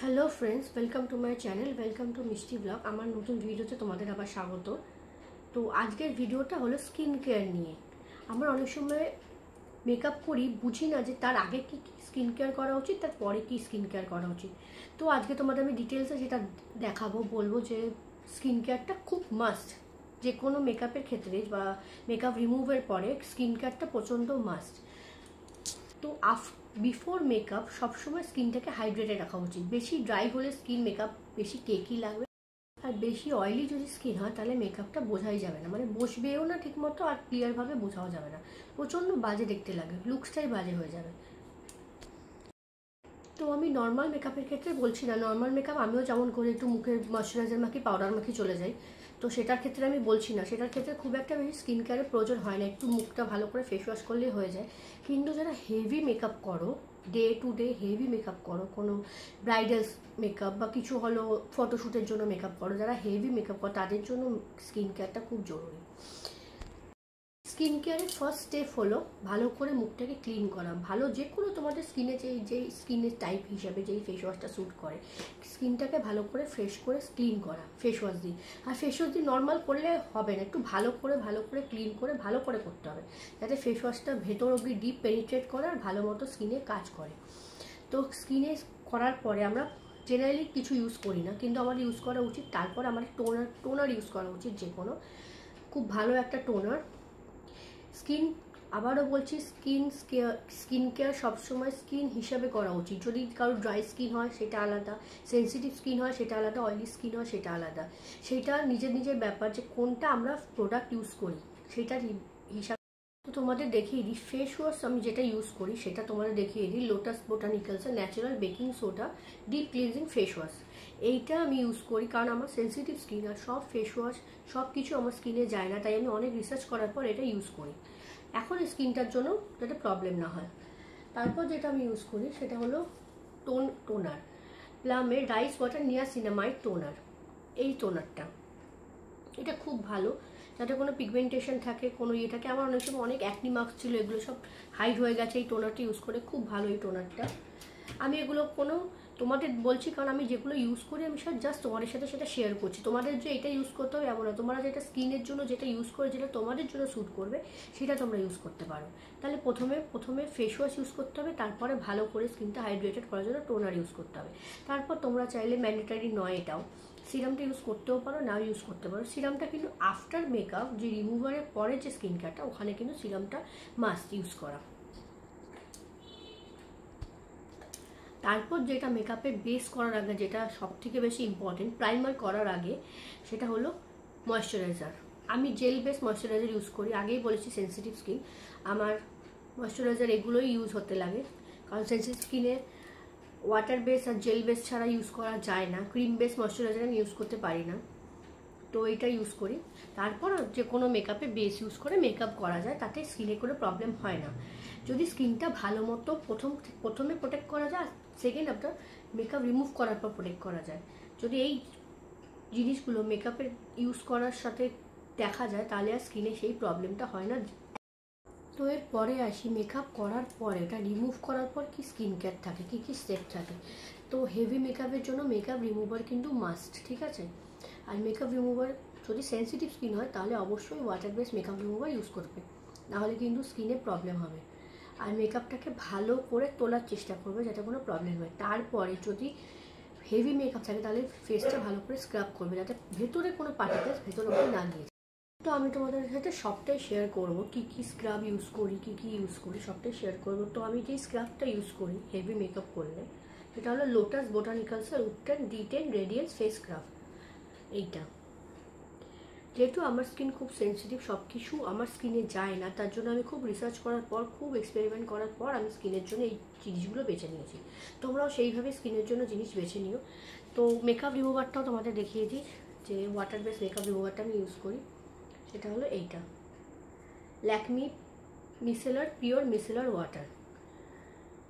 Hello friends, welcome to my channel, welcome to মিষ্টি blog. আমার নতুন ভিডিওতে তোমাদের আবার স্বাগত। তো আজকের ভিডিওটা হলো স্কিন কেয়ার নিয়ে। আমরা অনেক সময় মেকআপ করি, বুঝি না যে তার আগে কি স্কিন কেয়ার করা উচিত, তার পরে কি স্কিন কেয়ার করা উচিত। তো আজকে তোমাদের আমি ডিটেলসে যেটা দেখাবো, বলবো যে স্কিন কেয়ারটা খুব মাস্ট। যে কোনো মেকআপের ক্ষেত্রে বা মেকআপ রিমুভের পরে স্কিন কেয়ারটা প্রচণ্ড মাস্ট। তো বিফোর মেকআপ সবসময় স্কিনটাকে হাইড্রেটেড রাখা উচিত। বেশি ড্রাই হলে স্কিন মেকআপ বেশি কেকি লাগবে, আর বেশি অয়েলি যদি স্কিন হয় তাহলে মেকআপটা বোঝাই যাবে না, মানে বসবেও না ঠিকমতো, আর ক্লিয়ারভাবে বোঝাও যাবে না, প্রচণ্ড বাজে দেখতে লাগে, লুকসটাই বাজে হয়ে যাবে। তো আমি নর্মাল মেকআপের ক্ষেত্রে বলছি না, নর্মাল মেকআপ আমিও যেমন করে একটু মুখে ময়শ্চারাইজার মাখি, পাউডার মাখি চলে যাই, তো সেটার ক্ষেত্রে আমি বলছি না, সেটার ক্ষেত্রে খুব একটা বেশি স্কিন কেয়ারের প্রয়োজন হয় না, একটু মুখটা ভালো করে ফেস ওয়াশ করলেই হয়ে যায়। কিন্তু যারা হেভি মেকআপ করো, day to day heavy makeup করো, কোনো ব্রাইডাল মেকআপ বা কিছু হলো ফটোশ্যুটের জন্য মেকআপ করো, যারা হেভি মেকআপ করো তাদের জন্য স্কিন কেয়ারটা খুব জরুরি। স্কিন কেয়ারের ফার্স্ট স্টেপ হলো ভালো করে মুখটাকে ক্লিন করা। ভালো যে কোনো তোমাদের স্কিনে যেই স্কিনের টাইপ হিসাবে যেই ফেস ওয়াশটা স্যুট করে, স্কিনটাকে ভালো করে ফ্রেশ করে ক্লিন করা ফেস ওয়াশ দিয়ে। আর ফেস ওয়াশ দিয়ে নর্মাল করলে হবে না, একটু ভালো করে ক্লিন করে ভালো করে করতে হবে, যাতে ফেস ওয়াশটা ভেতর অবধি ডিপ পেনিট্রেট করে আর ভালো মতো স্কিনে কাজ করে। তো স্কিনে করার পরে আমরা জেনারেলি কিছু ইউজ করি না, কিন্তু আমার ইউজ করা উচিত। তারপর আমার টোনার ইউজ করা উচিত, যে কোনো খুব ভালো একটা টোনার। স্কিন, আবারও বলছি, স্কিন কেয়ার সবসময় স্কিন হিসাবে করা উচিত। যদি কারো ড্রাই স্কিন হয় সেটা আলাদা, সেন্সিটিভ স্কিন হয় সেটা আলাদা, অয়েলি স্কিন হয় সেটা আলাদা। সেটা নিজের ব্যাপার যে কোনটা আমরা প্রোডাক্ট ইউজ করি সেটার হিসাব। তো তোমাদের দেখিয়ে দিই ফেস ওয়াশ আমি যেটা ইউজ করি, সেটা তোমাদের দেখিয়ে দিই। লোটাস বোটানিক্যালসের natural baking soda deep cleansing face wash, এইটা আমি ইউজ করি কারণ আমার সেন্সিটিভ স্কিন, আর সব ফেস ওয়াশ সব কিছু আমার স্কিনে যায় না, তাই আমি অনেক রিসার্চ করার পর এটা ইউজ করি এখন স্কিনটার জন্য, যাতে প্রবলেম না হয়। তারপর যেটা আমি ইউজ করি সেটা হলো টোনার, প্লামের রাইস ওয়াটার নিয়াসিনামাইড টোনার। এই টোনারটা, এটা খুব ভালো, যাতে কোনো পিগমেন্টেশন থাকে, কোনো ইয়ে থাকে। আমার অনেক সময় অনেক অ্যাকনি মার্কস ছিল, এগুলো সব হাইড হয়ে গেছে এই টোনারটা ইউজ করে। খুব ভালো এই টোনারটা। আমি এগুলো তোমাদের বলছি কারণ আমি যেগুলো ইউজ করি আমি জাস্ট তোমাদের সাথে সেটা শেয়ার করছি। তোমাদের যে এটা ইউজ করতে হবে এমন না, তোমরা যেটা স্কিনের জন্য যেটা ইউজ করে, যেটা তোমাদের জন্য স্যুট করবে সেটা তোমরা ইউজ করতে পারো। তাহলে প্রথমে ফেস ওয়াশ ইউজ করতে হবে, তারপরে ভালো করে স্কিনটা হাইড্রেটেড করার জন্য টোনার ইউজ করতে হবে। তারপর তোমরা চাইলে, ম্যান্ডেটারি নয় এটাও, সিরামটা ইউজ করতেও পারো, নাও ইউজ করতে পারো। সিরামটা কিন্তু আফটার মেকআপ, যে রিমুভারের পরে যে স্কিন কেয়ারটা, ওখানে কিন্তু সিরামটা মাস্ট ইউজ করা। তারপর যেটা মেকআপের বেস করার আগে, যেটা সব থেকে বেশি ইম্পর্টেন্ট, প্রাইমার করার আগে, সেটা হলো ময়শ্চারাইজার। আমি জেল বেস ময়শ্চারাইজার ইউজ করি। আগেই বলেছি সেন্সিটিভ স্কিন, আমার ময়শ্চারাইজার এগুলোই ইউজ হতে লাগে, কারণ সেন্সিটিভ স্কিনে ওয়াটার বেস আর জেল বেস ছাড়া ইউজ করা যায় না। ক্রিম বেস ময়শ্চারাইজার আমি ইউজ করতে পারি না, তো এটা ইউজ করি। তারপর যে কোনো মেকআপে বেস ইউজ করে মেকআপ করা যায়, তাতে স্কিনে কোনো প্রবলেম হয় না, যদি স্কিনটা ভালো মতো প্রথমে প্রোটেক্ট করা যায়, সেকেন্ড আফটার মেকআপ রিমুভ করার পর প্রোটেক্ট করা যায়। যদি এই জিনিসগুলো মেকআপের ইউজ করার সাথে দেখা যায়, তাহলে আর স্কিনে সেই প্রবলেমটা হয় না। তো এর পরে আসি মেকআপ করার পরে, এটা রিমুভ করার পর কি স্কিন কেয়ার থাকে, কি স্টেপ থাকে। তো হেভি মেকআপের জন্য মেকআপ রিমুভার কিন্তু মাস্ট, ঠিক আছে। আর মেকআপ রিমুভার যদি সেন্সিটিভ স্কিন হয় তাহলে অবশ্যই water base makeup remover use করবে, নাহলে কিন্তু স্কিনে প্রবলেম হবে। আর মেকআপটাকে ভালো করে তোলার চেষ্টা করবে যাতে কোনো প্রবলেম হয়। তারপরে যদি হেভি মেকআপ থাকে তাহলে ফেসটা ভালো করে স্ক্রাব করবে, যাতে ভেতরে কোনো পার্টিকেলস ভেতরে না গিয়ে। তো আমি তোমাদের সাথে সবটাই শেয়ার করব, কি স্ক্রাব ইউজ করি, কি ইউজ করি, সবটাই শেয়ার করব। তো আমি যে স্ক্রাবটা ইউজ করি হেভি মেকআপ করলে, সেটা হলো লোটাস বোটানিক্যালসের উড10 D10 রেডিয়েন্স ফেস স্ক্রাব। এইটা যেহেতু আমার স্কিন খুব সেন্সিটিভ, সব কিছু আমার স্কিনে যায় না, তার জন্য আমি খুব রিসার্চ করার পর, খুব এক্সপেরিমেন্ট করার পর আমি স্কিনের জন্য এই জিনিসগুলো বেছে নিয়েছি। তোমরাও সেইভাবে স্কিনের জন্য জিনিস বেছে নিও। তো মেকআপ রিমুভারটাও তোমাদের দেখিয়ে দিই, যে ওয়াটার বেস মেকআপ রিমুভারটা আমি ইউজ করি, সেটা হলো এইটা, Lakme micellar pure micellar water,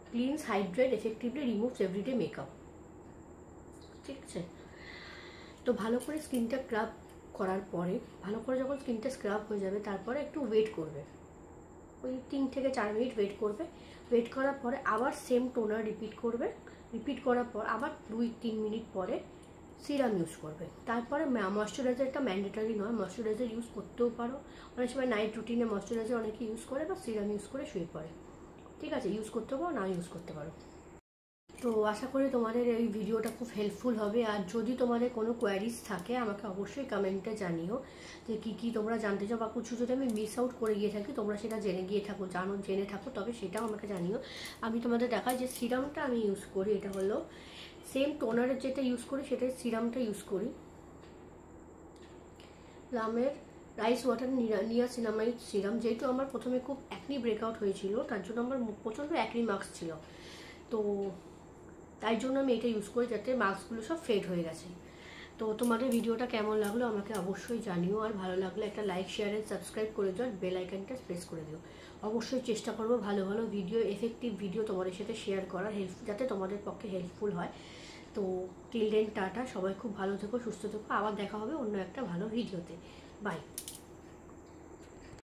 cleanse hydrate effectively removes everyday makeup. ঠিক আছে, তো ভালো করে স্কিনটা স্ক্রাব করার পরে, ভালো করে যখন স্কিনটা স্ক্রাব হয়ে যাবে, তারপরে একটু ওয়েট করবে, ওই 3 থেকে 4 মিনিট ওয়েট করবে। ওয়েট করার পরে আবার সেম টোনার রিপিট করবে, রিপিট করার পর আবার 2-3 মিনিট পরে সিরাম ইউজ করবে। তারপরে ময়শ্চারাইজারটা ম্যান্ডেটারি নয়, ময়শ্চারাইজার ইউজ করতেও পারো, অনেক সময় নাইট রুটিনে ময়শ্চারাইজার অনেকে ইউজ করে বা সিরাম ইউজ করে শুয়ে পড়ে, ঠিক আছে, ইউজ করতে পারো না ইউজ করতে পারো। তো আশা করি তোমাদের এই ভিডিওটা খুব হেল্পফুল হবে। আর যদি তোমাদের কোনো কোয়ারিজ থাকে আমাকে অবশ্যই কমেন্টে জানিও যে কী তোমরা জানতে চাও, বা কিছু যদি আমি মিস আউট করে গিয়ে থাকি তোমরা সেটা জেনে থাকো তবে সেটাও আমাকে জানিও। আমি তোমাদের দেখাই যে সিরামটা আমি ইউজ করি, এটা হলো সেম টোনারের যেটা ইউজ করি সেটাই সিরামটা ইউজ করি, প্লামের রাইস ওয়াটার নিয়াসিনামাইড সিরাম। যেহেতু আমার প্রথমে খুব অ্যাকনি ব্রেকআউট হয়েছিল, তার জন্য আমার প্রচণ্ড অ্যাকনি মার্কস ছিল, তো তাই জন্য আমি এটা ইউজ করি, যাতে মার্কসগুলো সব ফেড হয়ে গেছে। তো তোমাদের ভিডিওটা কেমন লাগলো আমাকে অবশ্যই জানিও, আর ভালো লাগলে একটা লাইক, শেয়ার এন্ড সাবস্ক্রাইব করে দিও, আর বেল আইকনটা প্রেস করে দিও। অবশ্যই চেষ্টা করবো ভালো ভালো ভিডিও, এফেক্টিভ ভিডিও তোমাদের সাথে শেয়ার করার, যাতে তোমাদের পক্ষে হেল্পফুল হয়। তো টিল দেন টাটা, সবাই খুব ভালো থেকো, সুস্থ থেকো, আবার দেখা হবে অন্য একটা ভালো ভিডিওতে। বাই।